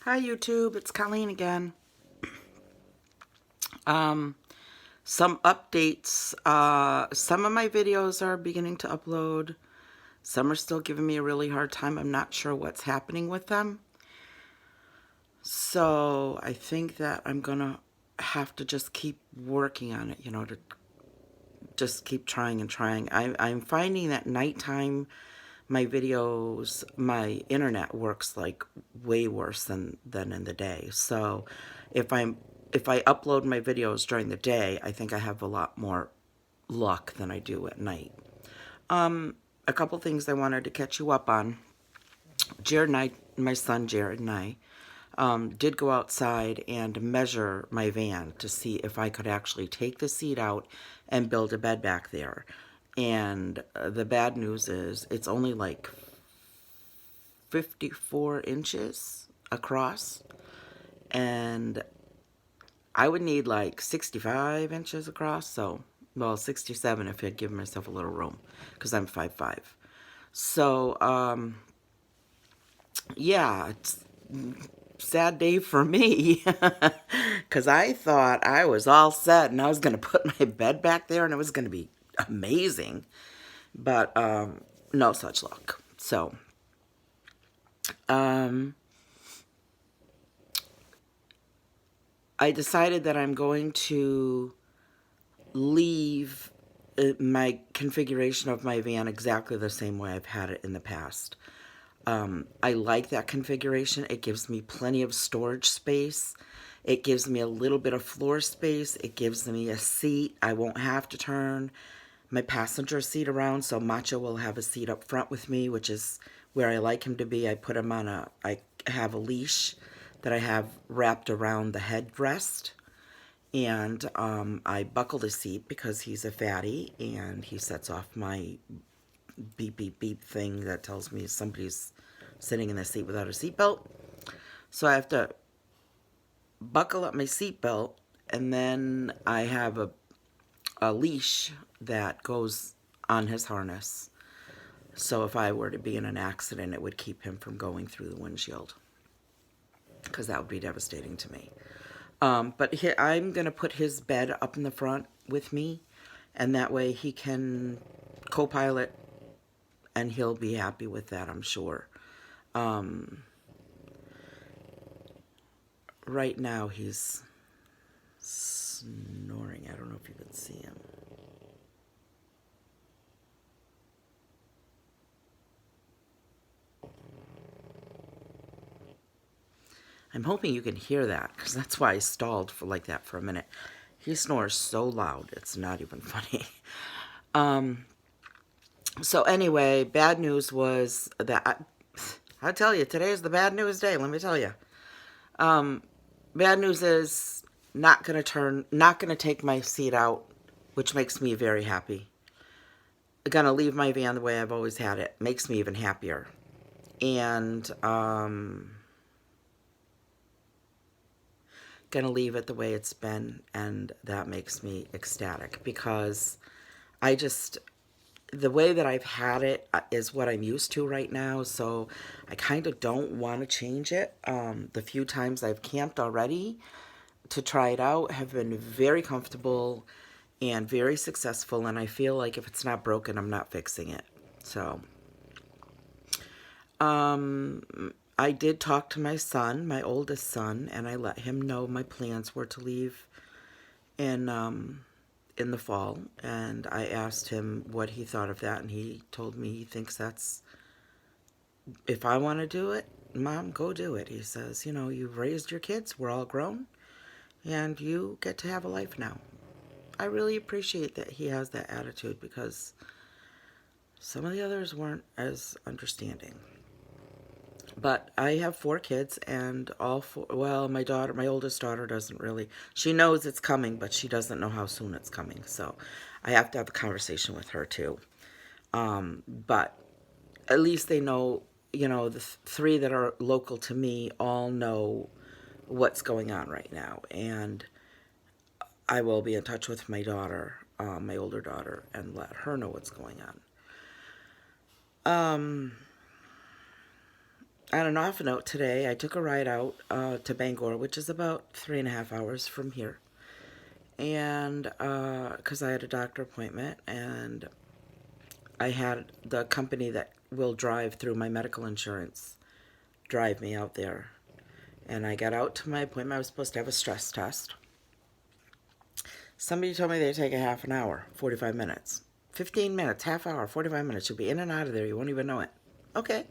Hi YouTube, it's Colleen again. Um, some updates. Some of my videos are beginning to upload. Some are still giving me a really hard time. I'm not sure what's happening with them. So I think that I'm gonna have to just keep working on it, to just keep trying and trying. I'm finding that nighttime my videos, my internet works like way worse than in the day. So if I'm if I upload my videos during the day, I think I have a lot more luck than I do at night. A couple things I wanted to catch you up on. Jared and I, my son Jared and I, did go outside and measure my van to see if I could actually take the seat out and build a bed back there. And the bad news is it's only like 54 inches across, and I would need like 65 inches across, so, well, 67 if I'd give myself a little room, because I'm 5'5". So, yeah, it's a sad day for me, because I thought I was all set and I was going to put my bed back there and it was going to be amazing, but no such luck. So, um, I decided that I'm going to leave my configuration of my van exactly the same way I've had it in the past. I like that configuration. It gives me plenty of storage space. It gives me a little bit of floor space. It gives me a seat. I won't have to turn my passenger seat around, so Macho will have a seat up front with me, which is where I like him to be. I have a leash that I have wrapped around the headrest, and I buckle the seat because he's a fatty and he sets off my beep beep beep thing that tells me somebody's sitting in the seat without a seatbelt. So I have to buckle up my seatbelt, and then I have a leash that goes on his harness. So if I were to be in an accident, it would keep him from going through the windshield, because that would be devastating to me. But I'm going to put his bed up in the front with me, and that way he can co-pilot, and he'll be happy with that, I'm sure. Right now he's snoring. I don't know if you can see him. I'm hoping you can hear that, because that's why I stalled for like that for a minute. He snores so loud, it's not even funny. So anyway, bad news was that I tell you, today is the bad news day. Let me tell you. Bad news is not gonna take my seat out, which makes me very happy. Gonna leave my van the way I've always had it. Makes me even happier. And gonna leave it the way it's been, and that makes me ecstatic, because I just, the way that I've had it is what I'm used to right now, so I kind of don't want to change it. The few times I've camped already to try it out have been very comfortable and very successful, and I feel like if it's not broken, I'm not fixing it. So, I did talk to my son, my oldest son, and I let him know my plans were to leave in the fall, and I asked him what he thought of that, and he told me he thinks that's, if I want to do it, Mom, go do it. He says, you've raised your kids, we're all grown, and you get to have a life now. I really appreciate that he has that attitude, because some of the others weren't as understanding. But I have 4 kids, and all four, well, my oldest daughter doesn't really, she knows it's coming, but she doesn't know how soon it's coming. So I have to have a conversation with her too. But at least they know, the 3 that are local to me all know what's going on right now. And I will be in touch with my daughter, my older daughter, and let her know what's going on. on an off note today, I took a ride out to Bangor, which is about 3.5 hours from here. And because I had a doctor appointment, and I had the company that will drive through my medical insurance drive me out there. And I got out to my appointment. I was supposed to have a stress test. Somebody told me they'd take a half an hour, 45 minutes. 15 minutes, half hour, 45 minutes. You'll be in and out of there. You won't even know it. Okay.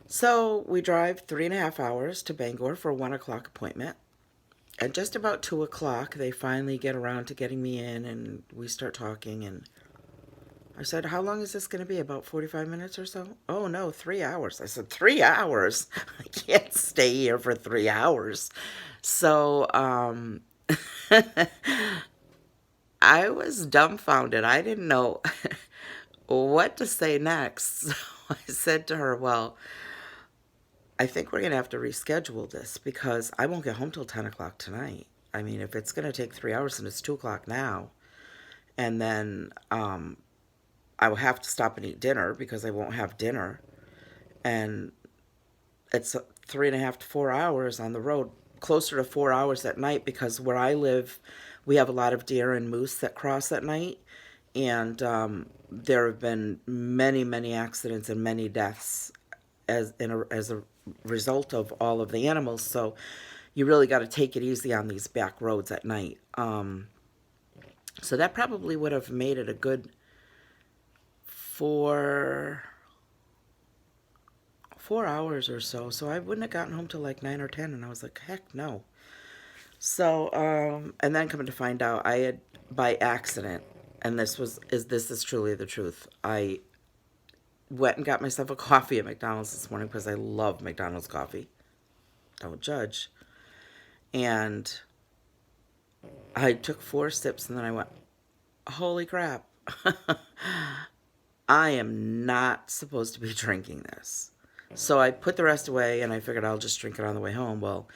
So we drive 3.5 hours to Bangor for a 1 o'clock appointment. At just about 2 o'clock, they finally get around to getting me in, and we start talking. And I said, how long is this going to be? About 45 minutes or so? Oh, no, 3 hours. I said, 3 hours? I can't stay here for 3 hours. So, I was dumbfounded. I didn't know what to say next. So I said to her, well, I think we're going to have to reschedule this because I won't get home till 10 o'clock tonight. I mean, if it's going to take 3 hours and it's 2 o'clock now, and then I will have to stop and eat dinner because I won't have dinner. And it's 3.5 to 4 hours on the road, closer to 4 hours at night, because where I live, we have a lot of deer and moose that cross at night. And there have been many, many accidents and many deaths as a result of all of the animals. So you really got to take it easy on these back roads at night. So that probably would have made it a good 4 hours or so. So I wouldn't have gotten home till like 9 or 10, and I was like, heck no. So and then coming to find out, I had, by accident, and this is truly the truth, I went and got myself a coffee at McDonald's this morning because I love McDonald's coffee. Don't judge. And I took 4 sips, and then I went, holy crap. I am not supposed to be drinking this. So I put the rest away, and I figured I'll just drink it on the way home. Well,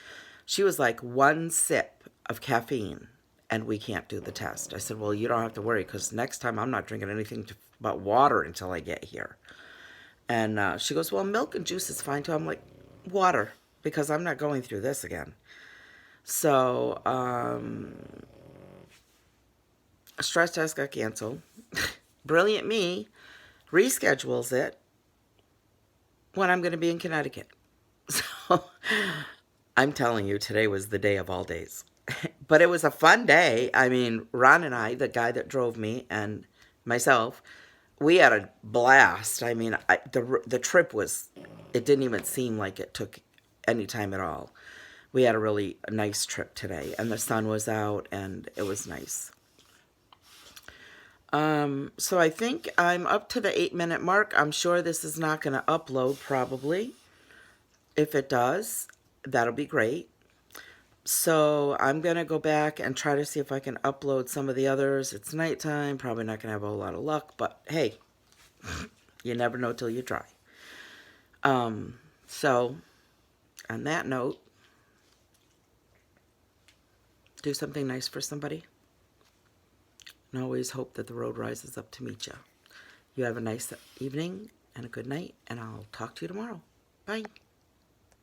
she was like, 1 sip of caffeine, and we can't do the test. I said, well, you don't have to worry, because next time I'm not drinking anything but water until I get here. And she goes, well, milk and juice is fine, too. I'm like, water, because I'm not going through this again. So, a stress test got canceled. Brilliant me reschedules it when I'm going to be in Connecticut. So I'm telling you, today was the day of all days. But it was a fun day. I mean, Ron and I, the guy that drove me, and myself, we had a blast. I mean, the trip was, it didn't even seem like it took any time at all. We had a really nice trip today, and the sun was out, and it was nice. So I think I'm up to the 8-minute mark. I'm sure this is not going to upload, probably. If it does, that'll be great. So I'm going to go back and try to see if I can upload some of the others. It's nighttime, probably not going to have a whole lot of luck, but hey, you never know till you try. So on that note, do something nice for somebody. And always hope that the road rises up to meet you. You have a nice evening and a good night, and I'll talk to you tomorrow. Bye.